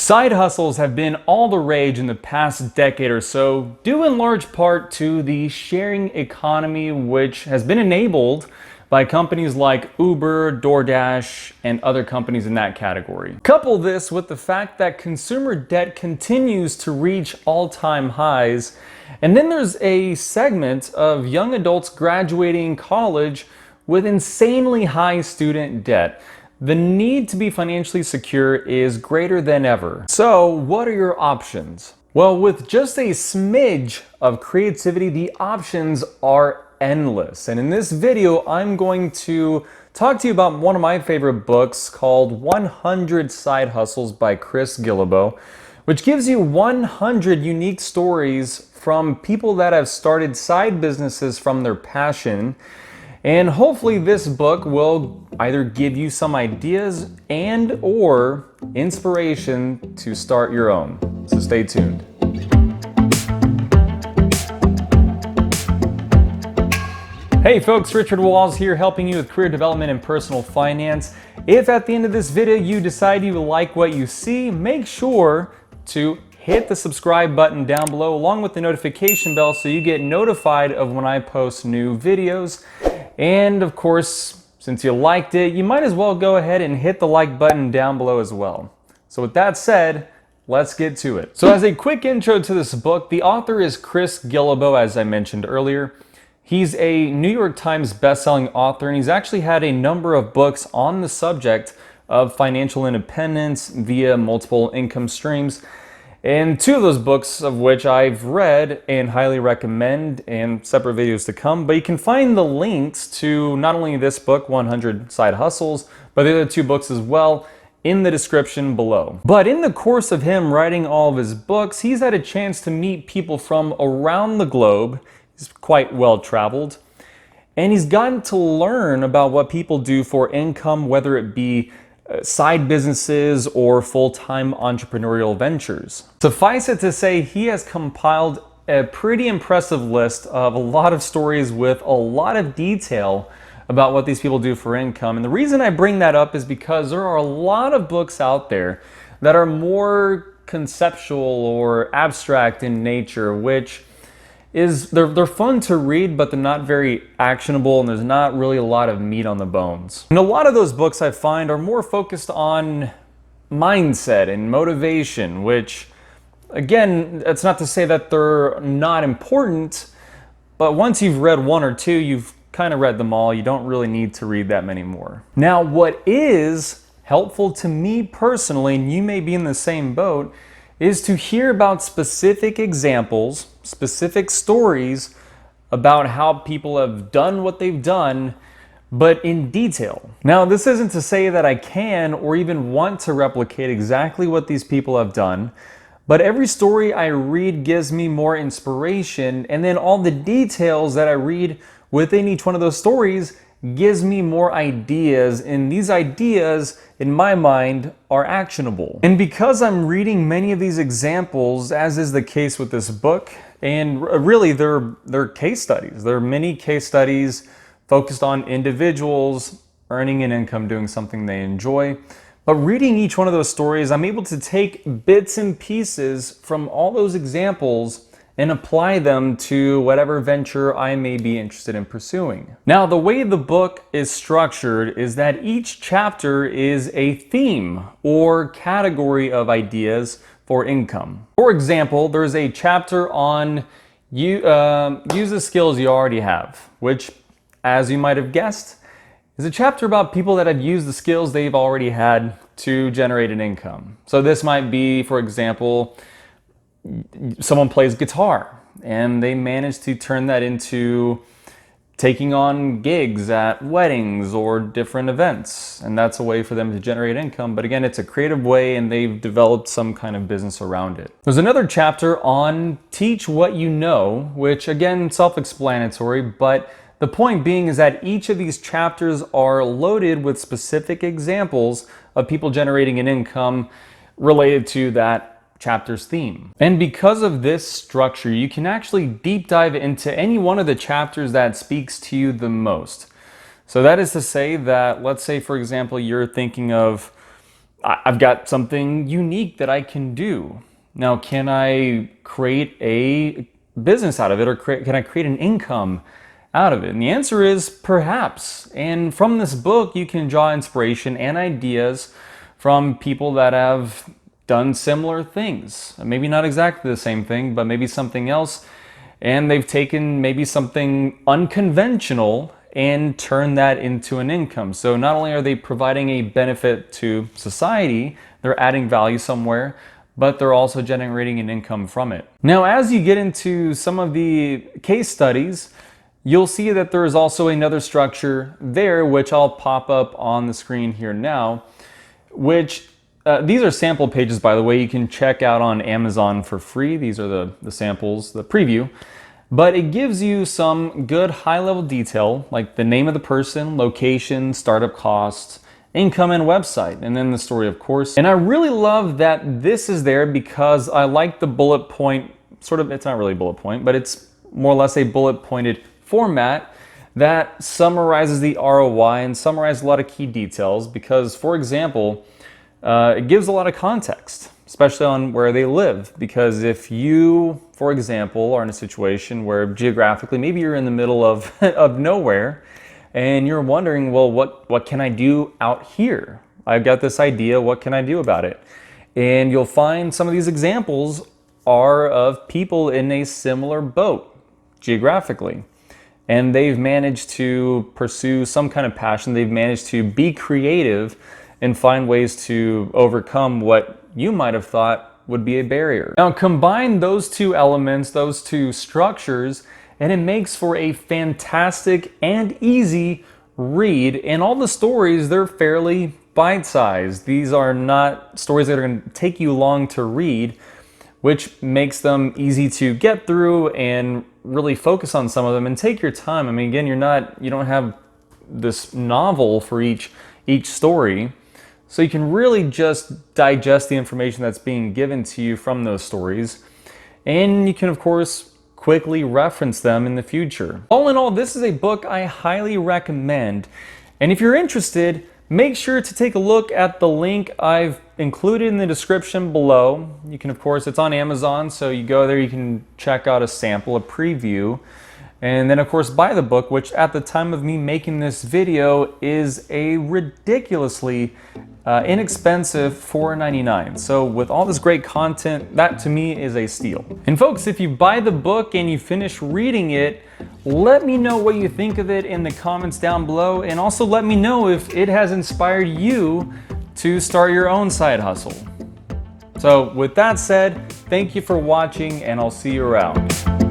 Side hustles have been all the rage in the past decade or so, due in large part to the sharing economy, which has been enabled by companies like Uber, DoorDash, and other companies in that category. Couple this with the fact that consumer debt continues to reach all-time highs, and then there's a segment of young adults graduating college with insanely high student debt. The need to be financially secure is greater than ever. So, what are your options? Well, with just a smidge of creativity, the options are endless. And in this video, I'm going to talk to you about one of my favorite books called 100 Side Hustles by Guillebeau, which gives you 100 unique stories from people that have started side businesses from their passion. And hopefully this book will either give you some ideas and or inspiration to start your own. So stay tuned. Hey folks, Richard Walls here, helping you with career development and personal finance. If at the end of this video you decide you like what you see, make sure to hit the subscribe button down below along with the notification bell so you get notified of when I post new videos. And of course, since you liked it, you might as well go ahead and hit the like button down below as well. So with that said, let's get to it. So as a quick intro to this book, the author is Guillebeau, as I mentioned earlier. He's a New York Times bestselling author, and he's actually had a number of books on the subject of financial independence via multiple income streams. And two of those books of which I've read and highly recommend, and separate videos to come. But you can find the links to not only this book, 100 Side Hustles, but the other two books as well in the description below. But in the course of him writing all of his books, he's had a chance to meet people from around the globe. He's quite well traveled. And he's gotten to learn about what people do for income, whether it be side businesses or full-time entrepreneurial ventures. Suffice it to say, he has compiled a pretty impressive list of a lot of stories with a lot of detail about what these people do for income. And the reason I bring that up is because there are a lot of books out there that are more conceptual or abstract in nature, which is they're fun to read, but they're not very actionable, and there's not really a lot of meat on the bones. And a lot of those books I find are more focused on mindset and motivation, which, again, that's not to say that they're not important, but once you've read one or two, you've kind of read them all. You don't really need to read that many more. Now, what is helpful to me personally, and you may be in the same boat, is to hear about specific examples, specific stories about how people have done what they've done, but in detail. Now, this isn't to say that I can or even want to replicate exactly what these people have done, but every story I read gives me more inspiration, and then all the details that I read within each one of those stories gives me more ideas, and these ideas, in my mind, are actionable. And because I'm reading many of these examples, as is the case with this book, and really they're case studies. They're many case studies focused on individuals earning an income doing something they enjoy. But reading each one of those stories, I'm able to take bits and pieces from all those examples and apply them to whatever venture I may be interested in pursuing. Now, the way the book is structured is that each chapter is a theme or category of ideas for income. For example, there's a chapter on use the skills you already have, which, as you might have guessed, is a chapter about people that have used the skills they've already had to generate an income. So this might be, for example, someone plays guitar and they manage to turn that into taking on gigs at weddings or different events, and that's a way for them to generate income. But again, it's a creative way, and they've developed some kind of business around it. There's another chapter on teach what you know, which again, self-explanatory, but the point being is that each of these chapters are loaded with specific examples of people generating an income related to that chapter's theme. And because of this structure, you can actually deep dive into any one of the chapters that speaks to you the most. So that is to say that, let's say, for example, you're thinking of I've got something unique that I can do. Now, can I create a business out of it, or can I create an income out of it? And the answer is perhaps. And from this book, you can draw inspiration and ideas from people that have done similar things. Maybe not exactly the same thing, but maybe something else. And they've taken maybe something unconventional and turn that into an income. So not only are they providing a benefit to society, they're adding value somewhere, but they're also generating an income from it. Now, as you get into some of the case studies, you'll see that there is also another structure there, which I'll pop up on the screen here now, which these are sample pages, by the way, you can check out on Amazon for free. These are the samples, the preview. But it gives you some good high-level detail, like the name of the person, location, startup costs, income, and website, and then the story, of course. And I really love that this is there because I like the bullet point, sort of, it's not really a bullet point, but it's more or less a bullet pointed format that summarizes the ROI and summarizes a lot of key details because, for example, it gives a lot of context, especially on where they live. Because if you, for example, are in a situation where geographically, maybe you're in the middle of, of nowhere and you're wondering, well, what can I do out here? I've got this idea, what can I do about it? And you'll find some of these examples are of people in a similar boat geographically. And they've managed to pursue some kind of passion. They've managed to be creative and find ways to overcome what you might have thought would be a barrier. Now, combine those two elements, those two structures, and it makes for a fantastic and easy read. And all the stories, they're fairly bite-sized. These are not stories that are going to take you long to read, which makes them easy to get through and really focus on some of them and take your time. I mean, again, you don't have this novel for each story. So you can really just digest the information that's being given to you from those stories. And you can, of course, quickly reference them in the future. All in all, this is a book I highly recommend. And if you're interested, make sure to take a look at the link I've included in the description below. You can, of course, it's on Amazon, so you go there, you can check out a sample, a preview. And then, of course, buy the book, which at the time of me making this video is a ridiculously inexpensive $4.99. So with all this great content, that to me is a steal. And folks, if you buy the book and you finish reading it, let me know what you think of it in the comments down below. And also let me know if it has inspired you to start your own side hustle. So with that said, thank you for watching and I'll see you around.